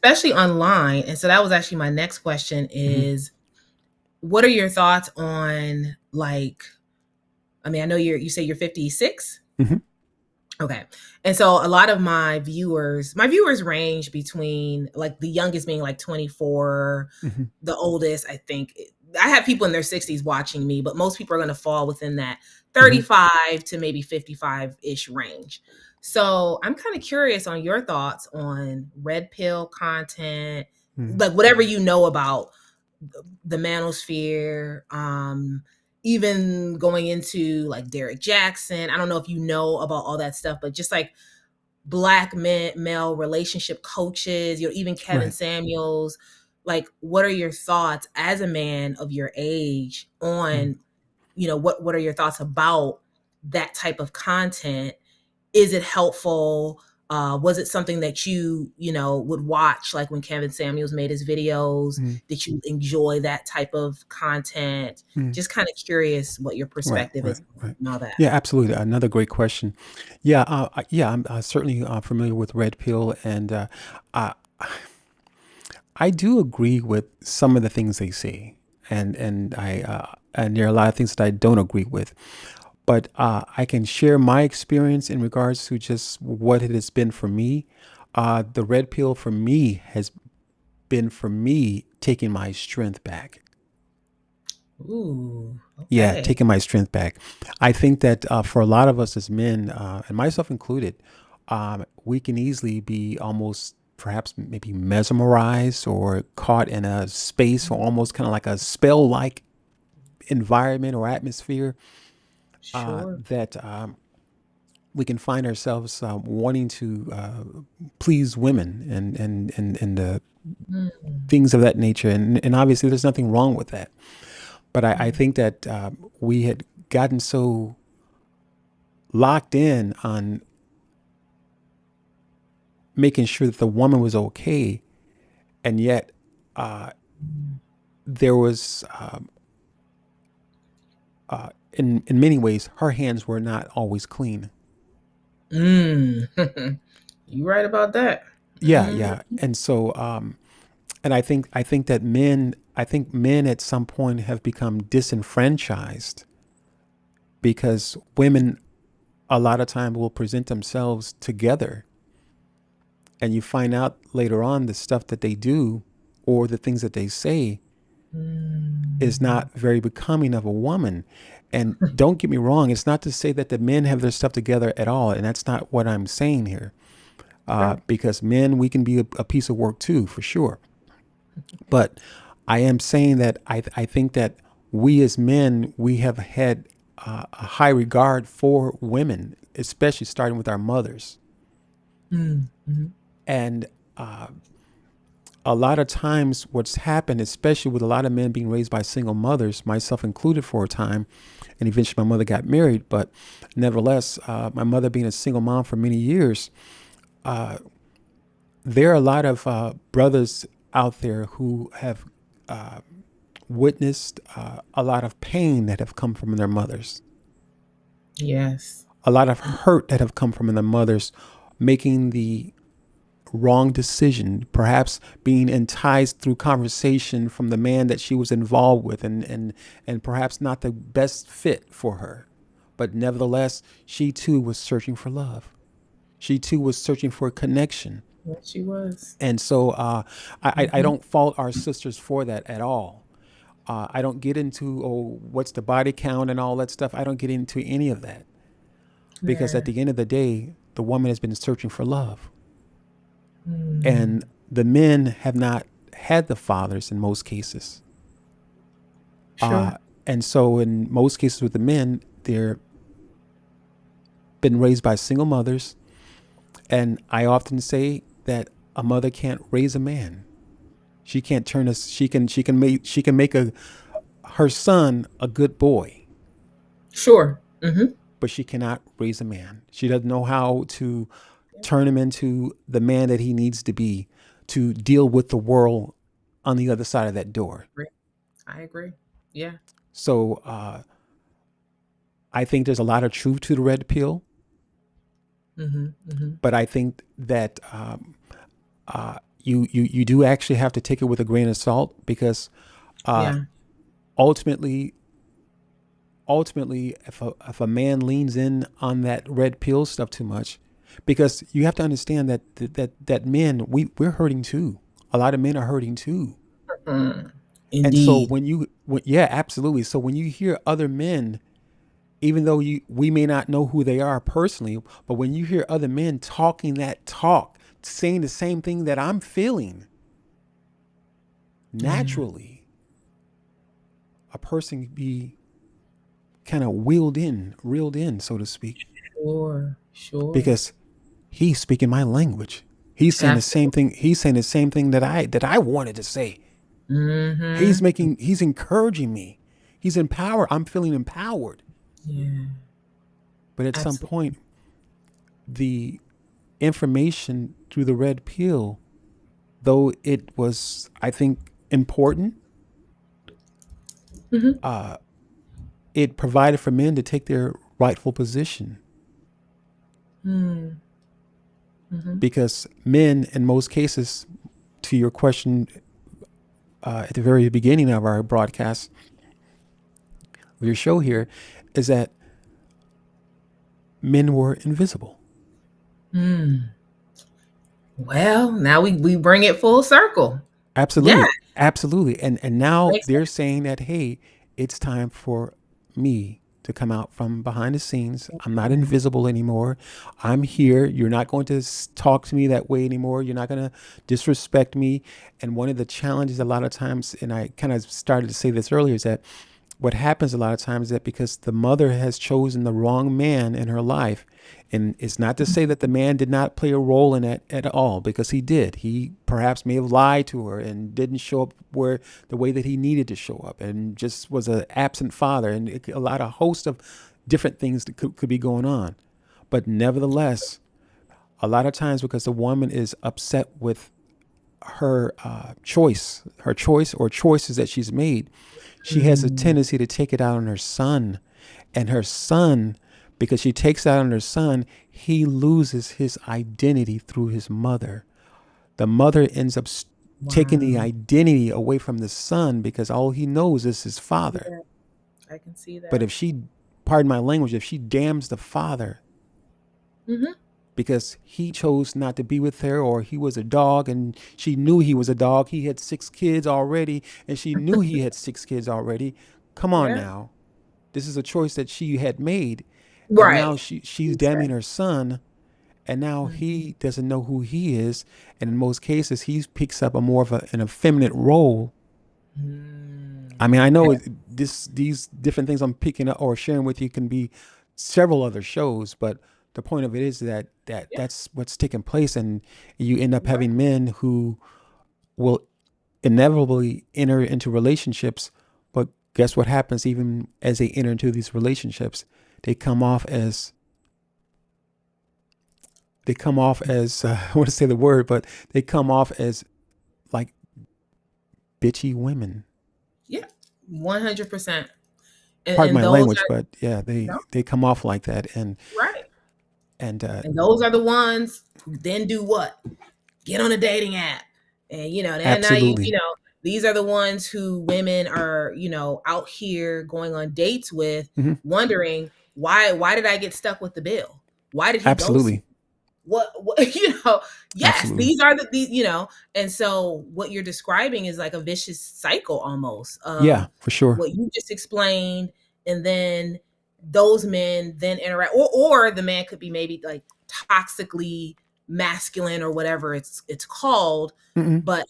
especially online. And so that was actually my next question Hmm. is, what are your thoughts on, like, I mean, I know you say you're 56. Hmm. Okay. And so a lot of my viewers range between, like, the youngest being like 24, Hmm. the oldest, I think I have people in their 60s watching me, but most people are going to fall within that Hmm. 35 to maybe 55-ish range. So I'm kind of curious on your thoughts on red pill content, Hmm. like whatever you know about the manosphere, even going into like Derek Jackson. I don't know if you know about all that stuff, but just like black male relationship coaches, even Kevin Right. Samuels. Like, what are your thoughts as a man of your age Mm. on, what are your thoughts about that type of content? Is it helpful? Was it something that you would watch, like when Kevin Samuels made his videos? Mm. Did you enjoy that type of content? Mm. Just kind of curious what your Right, perspective right, is right. and all that. Yeah, absolutely. Another great question. Yeah, yeah, I'm certainly familiar with red pill, and I I do agree with some of the things they say, and there are a lot of things that I don't agree with. But I can share my experience in regards to just what it has been for me. The red pill for me has been for me taking my strength back. Ooh, Yeah, okay. taking my strength back. I think that for a lot of us as men, and myself included, we can easily be almost perhaps maybe mesmerized or caught in a space or almost kind of like a spell like environment or atmosphere Sure. that we can find ourselves wanting to please women and Mm. things of that nature. And obviously, there's nothing wrong with that. But I Mm. think that we had gotten so locked in on making sure that the woman was okay, and yet uh, there was, in many ways, her hands were not always clean. Mm. You right about that. Yeah, Mm. yeah, and so, and I think that men at some point have become disenfranchised because women a lot of time will present themselves together, and you find out later on the stuff that they do or the things that they say is Mm. not very becoming of a woman. And don't get me wrong, it's not to say that the men have their stuff together at all. And that's not what I'm saying here. Okay. Because men, we can be a piece of work too, for sure. But I am saying that I think that we as men, we have had a high regard for women, especially starting with our mothers. Mm. Mhm. And uh, a lot of times what's happened, especially with a lot of men being raised by single mothers, myself included for a time, and eventually my mother got married, but nevertheless, my mother being a single mom for many years, there are a lot of brothers out there who have witnessed a lot of pain that have come from their mothers, Yes. a lot of hurt that have come from their mothers, making the wrong decision, perhaps being enticed through conversation from the man that she was involved with, and perhaps not the best fit for her. But nevertheless, she too was searching for love. She too was searching for a connection. Yes, she was. And so I Mhm. don't fault our sisters for that at all. I don't get into, oh, what's the body count and all that stuff. I don't get into any of that because at Yeah. the end of the day, the woman has been searching for love. Mm. And the men have not had the fathers in most cases. Sure. And so, in most cases with the men, they're been raised by single mothers. And I often say that a mother can't raise a man. She can't turn us. She can make a her son a good boy, Sure. Mhm. but she cannot raise a man. She doesn't know how to turn him into the man that he needs to be to deal with the world on the other side of that door. Agree. I agree. Yeah. So I think there's a lot of truth to the red pill, Mhm. Mhm. but I think that you do actually have to take it with a grain of salt because uh, Yeah. ultimately ultimately if a man leans in on that red pill stuff too much, because you have to understand that men we're hurting too. A lot of men are hurting too. Mm. And so Indeed. yeah, absolutely. So when you hear other men, even though we may not know who they are personally, but when you hear other men talking that talk, saying the same thing that I'm feeling, Yeah. naturally, a person can be kind of wheeled in, reeled in, so to speak, Sure. Sure. because he's speaking my language. He's saying the same Absolutely. thing. He's saying the same thing that I wanted to say. Mm-hmm. He's encouraging me. He's empowered. I'm feeling empowered. Yeah. But at some Absolutely. point, the information through the red pill, though it was, I think, important, Mm-hmm. uh, it provided for men to take their rightful position. Mm-hmm. Because men, in most cases, to your question at the very beginning of our broadcast, of your show here, is that men were invisible. Mm. Well, now we bring it full circle. Yeah. Absolutely, absolutely. And now Makes they're sense. saying that, hey, it's time for me to come out from behind the scenes. I'm not Mm. invisible anymore. I'm here. You're not going to talk to me that way anymore. You're not going to disrespect me. And one of the challenges a lot of times, and I kind of started to say this earlier, is that what happens a lot of times is that because the mother has chosen the wrong man in her life, and it's not to say that the man did not play a role in it at all, because he did. He perhaps may have lied to her and didn't show up where the way that he needed to show up, and just was an absent father, and a lot of host of different things that could be going on. But nevertheless, a lot of times because the woman is upset with her choice or choices that she's made, she has a Mm. tendency to take it out on her son. And her son, because she takes it out on her son, he loses his identity through his mother. The mother ends up taking the Wow. identity away from the son because all he knows is his father. Yeah, I can see But that. if she, pardon my language, if she damns the father Mm-hmm. because he chose not to be with her, or he was a dog and she knew he was a dog, he had 6 kids already and she knew he had 6 kids already. Come on Yeah. now. This is a choice that she had made, and Right. now she's damning Exactly. her son, and now Mhm. he doesn't know who he is, and in most cases he picks up a more of an effeminate role. I mean, I know Okay. these different things I'm picking up or sharing with you can be several other shows, but the point of it is that Yeah. that's what's taking place, and you end up Right. having men who will inevitably enter into relationships. But guess what happens even as they enter into these relationships? They come off as I want to say the word, but they come off as like bitchy women. Yeah. 100%. And Pardon my those language, are but yeah, no, they come off like that, right. and And those are the ones who then do what? Get on a dating app. And then now absolutely. these are the ones who women are, out here going on dates with, Hmm. wondering why did I get stuck with the bill? Why did he ghost me? Absolutely. What yes, Absolutely. these are these. And so what you're describing is like a vicious cycle almost Yeah, of for sure. what you just explained, and then those men then interact, or the man could be maybe like toxically masculine or whatever it's called. Mm-mm. But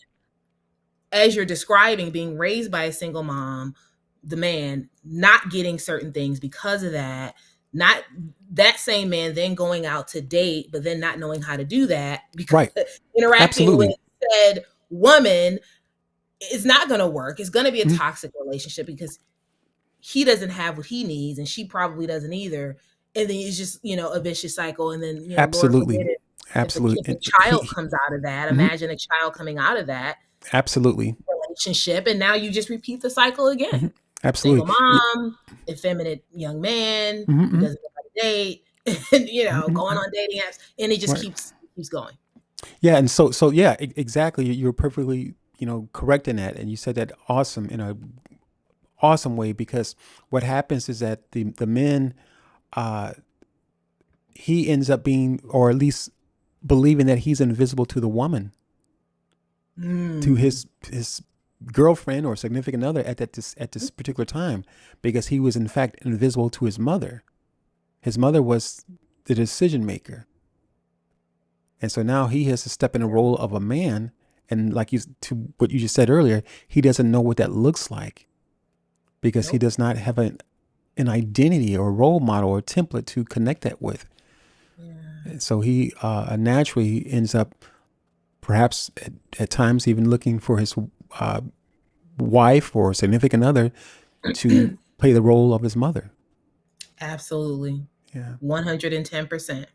as you're describing, being raised by a single mom, the man not getting certain things because of that, not that same man then going out to date, but then not knowing how to do that because Right. interacting with Absolutely. said woman is not going to work. It's going to be a Mhm. toxic relationship because he doesn't have what he needs and she probably doesn't either. And then it's just, a vicious cycle. And then, Lord Absolutely. forbid it, if Absolutely. a And child comes out of that, mhm. imagine a child coming out of that Absolutely. relationship, and now you just repeat the cycle again. Mhm. Single Absolutely. Yeah. mom, effeminate young man who Mm-hmm. doesn't know how to date, and Mm-hmm. going on dating apps, and it just Right. keeps going. Yeah, and so yeah, exactly. You're perfectly, correct in that, and you said that awesome in a awesome way, because what happens is that the men, uh, he ends up being, or at least believing that he's invisible to the woman, to Mm. his girlfriend or significant other at this particular time, because he was in fact invisible to his mother. His mother was the decision maker, and so now he has to step in the role of a man. And like you, to what you just said earlier, he doesn't know what that looks like because he Nope. does not have an identity or role model or template to connect that with. Yeah. And so he naturally ends up, perhaps at times, even looking for his uh, wife or significant other to play the role of his mother. Absolutely. Yeah. 110%.